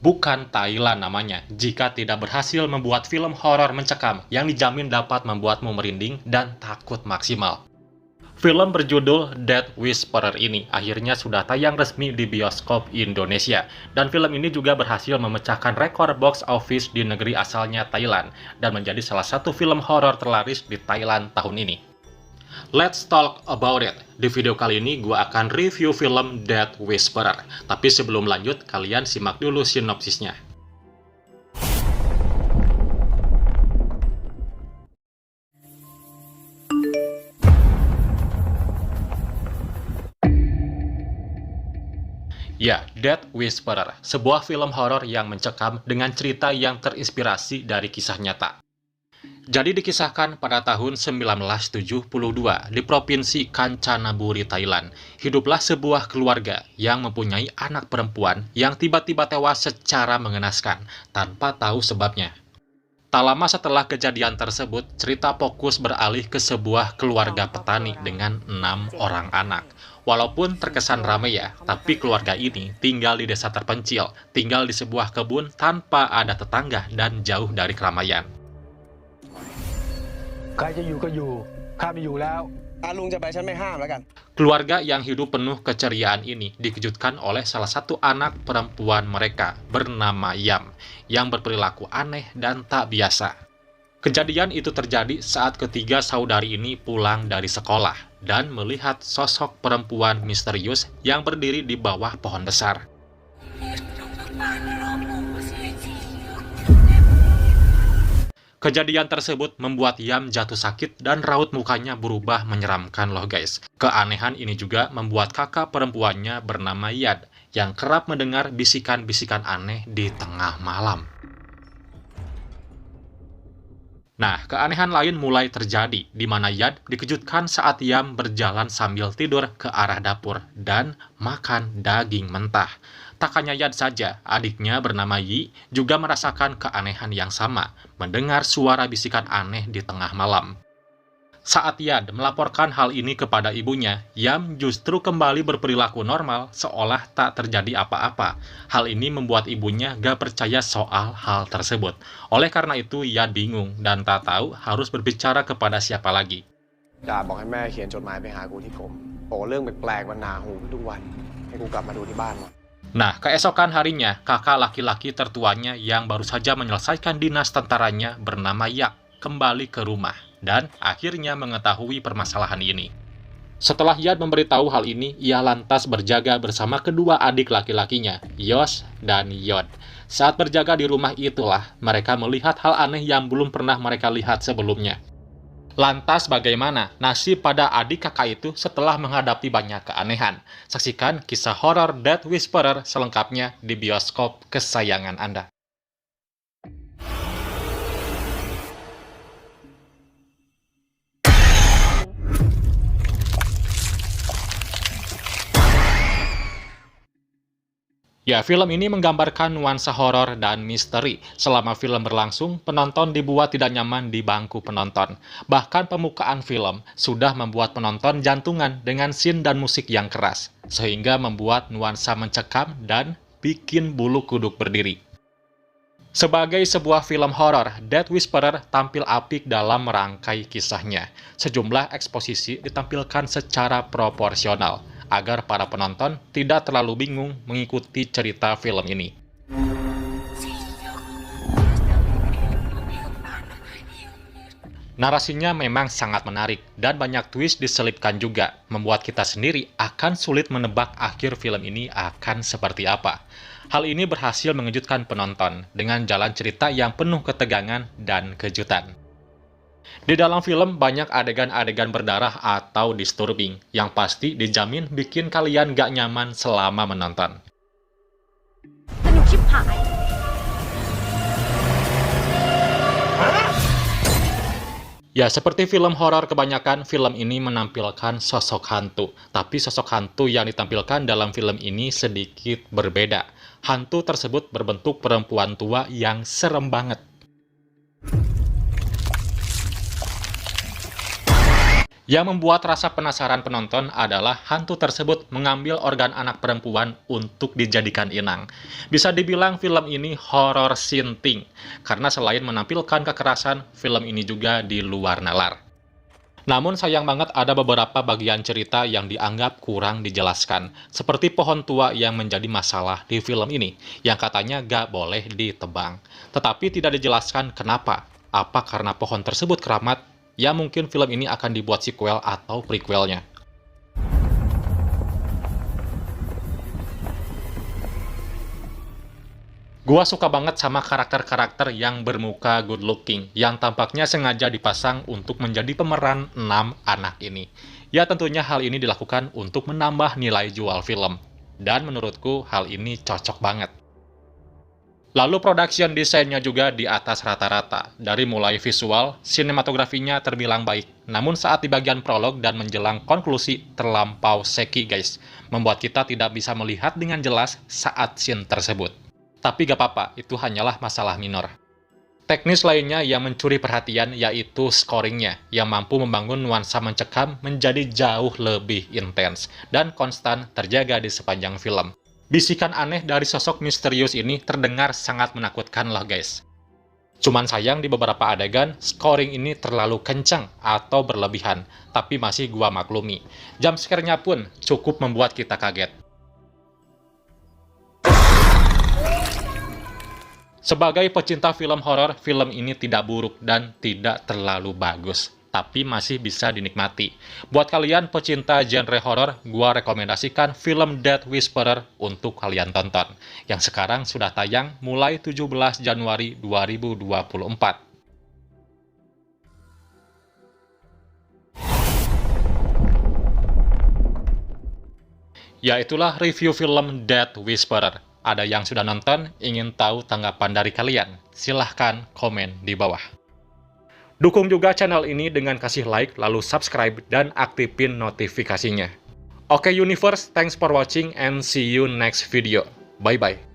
bukan Thailand namanya, jika tidak berhasil membuat film horor mencekam yang dijamin dapat membuatmu merinding dan takut maksimal. Film berjudul Death Whisperer ini akhirnya sudah tayang resmi di bioskop Indonesia, dan film ini juga berhasil memecahkan rekor box office di negeri asalnya Thailand, dan menjadi salah satu film horor terlaris di Thailand tahun ini. Let's talk about it. Di video kali ini gue akan review film Death Whisperer. Tapi sebelum lanjut, kalian simak dulu sinopsisnya. Ya, Death Whisperer, sebuah film horor yang mencekam dengan cerita yang terinspirasi dari kisah nyata. Jadi dikisahkan pada tahun 1972 di Provinsi Kanchanaburi, Thailand, hiduplah sebuah keluarga yang mempunyai anak perempuan yang tiba-tiba tewas secara mengenaskan tanpa tahu sebabnya. Tak lama setelah kejadian tersebut, cerita fokus beralih ke sebuah keluarga petani dengan 6 orang anak. Walaupun terkesan ramai ya, tapi keluarga ini tinggal di desa terpencil, tinggal di sebuah kebun tanpa ada tetangga dan jauh dari keramaian. ใครจะอยู่ก็อยู่ข้าไม่อยู่แล้ว ลุงจะไปฉันไม่ห้ามแล้วกัน Keluarga yang hidup penuh keceriaan ini dikejutkan oleh salah satu anak perempuan mereka bernama Yam yang berperilaku aneh dan tak biasa. Kejadian itu terjadi saat ketiga saudari ini pulang dari sekolah dan melihat sosok perempuan misterius yang berdiri di bawah pohon besar. Kejadian tersebut membuat Yam jatuh sakit dan raut mukanya berubah menyeramkan loh guys. Keanehan ini juga membuat kakak perempuannya bernama Yad yang kerap mendengar bisikan-bisikan aneh di tengah malam. Nah, keanehan lain mulai terjadi di mana Yad dikejutkan saat Yam berjalan sambil tidur ke arah dapur dan makan daging mentah. Tak hanya Yad saja, adiknya bernama Yi juga merasakan keanehan yang sama, mendengar suara bisikan aneh di tengah malam. Saat Yad melaporkan hal ini kepada ibunya, Yam justru kembali berperilaku normal seolah tak terjadi apa-apa. Hal ini membuat ibunya gak percaya soal hal tersebut. Oleh karena itu, Yad bingung dan tak tahu harus berbicara kepada siapa lagi. ดาบอกให้แม่เขียนจดหมายไปหากูที่กรมบอกว่าเรื่องแปลกๆมันหนาหูทุกวันให้กูกลับมาดูที่บ้านหน่อย Nah, keesokan harinya, kakak laki-laki tertuanya yang baru saja menyelesaikan dinas tentaranya bernama Yak kembali ke rumah dan akhirnya mengetahui permasalahan ini. Setelah Yad memberitahu hal ini, ia lantas berjaga bersama kedua adik laki-lakinya, Yos dan Yod. Saat berjaga di rumah itulah, mereka melihat hal aneh yang belum pernah mereka lihat sebelumnya. Lantas bagaimana nasib pada adik kakak itu setelah menghadapi banyak keanehan? Saksikan kisah horor Death Whisperer selengkapnya di bioskop kesayangan Anda. Ya, film ini menggambarkan nuansa horor dan misteri. Selama film berlangsung, penonton dibuat tidak nyaman di bangku penonton. Bahkan pembukaan film sudah membuat penonton jantungan dengan scene dan musik yang keras, sehingga membuat nuansa mencekam dan bikin bulu kuduk berdiri. Sebagai sebuah film horor, Death Whisperer tampil apik dalam merangkai kisahnya. Sejumlah eksposisi ditampilkan secara proporsional, agar para penonton tidak terlalu bingung mengikuti cerita film ini. Narasinya memang sangat menarik, dan banyak twist diselipkan juga, membuat kita sendiri akan sulit menebak akhir film ini akan seperti apa. Hal ini berhasil mengejutkan penonton dengan jalan cerita yang penuh ketegangan dan kejutan. Di dalam film banyak adegan-adegan berdarah atau disturbing, yang pasti dijamin bikin kalian gak nyaman selama menonton. Ya, seperti film horor kebanyakan, film ini menampilkan sosok hantu. Tapi sosok hantu yang ditampilkan dalam film ini sedikit berbeda. Hantu tersebut berbentuk perempuan tua yang serem banget. Yang membuat rasa penasaran penonton adalah hantu tersebut mengambil organ anak perempuan untuk dijadikan inang. Bisa dibilang film ini horor sinting, karena selain menampilkan kekerasan, film ini juga di luar nalar. Namun sayang banget ada beberapa bagian cerita yang dianggap kurang dijelaskan, seperti pohon tua yang menjadi masalah di film ini, yang katanya gak boleh ditebang. Tetapi tidak dijelaskan kenapa. Apa karena pohon tersebut keramat? Ya mungkin film ini akan dibuat sequel atau prequelnya. Gua suka banget sama karakter-karakter yang bermuka good looking, yang tampaknya sengaja dipasang untuk menjadi pemeran 6 anak ini. Ya tentunya hal ini dilakukan untuk menambah nilai jual film. Dan menurutku hal ini cocok banget. Lalu production desainnya juga di atas rata-rata. Dari mulai visual, sinematografinya terbilang baik. Namun saat di bagian prolog dan menjelang konklusi terlampau shaky guys. Membuat kita tidak bisa melihat dengan jelas saat scene tersebut. Tapi gak apa-apa, itu hanyalah masalah minor. Teknis lainnya yang mencuri perhatian yaitu scoringnya, yang mampu membangun nuansa mencekam menjadi jauh lebih intens dan konstan terjaga di sepanjang film. Bisikan aneh dari sosok misterius ini terdengar sangat menakutkan loh guys. Cuman sayang di beberapa adegan, scoring ini terlalu kencang atau berlebihan, tapi masih gua maklumi. Jump scare-nya pun cukup membuat kita kaget. Sebagai pecinta film horor, film ini tidak buruk dan tidak terlalu bagus, tapi masih bisa dinikmati. Buat kalian pecinta genre horor, gua rekomendasikan film Death Whisperer untuk kalian tonton, yang sekarang sudah tayang mulai 17 Januari 2024. Ya itulah review film Death Whisperer. Ada yang sudah nonton, ingin tahu tanggapan dari kalian? Silahkan komen di bawah. Dukung juga channel ini dengan kasih like, lalu subscribe, dan aktifin notifikasinya. Oke Universe, thanks for watching and see you next video. Bye-bye.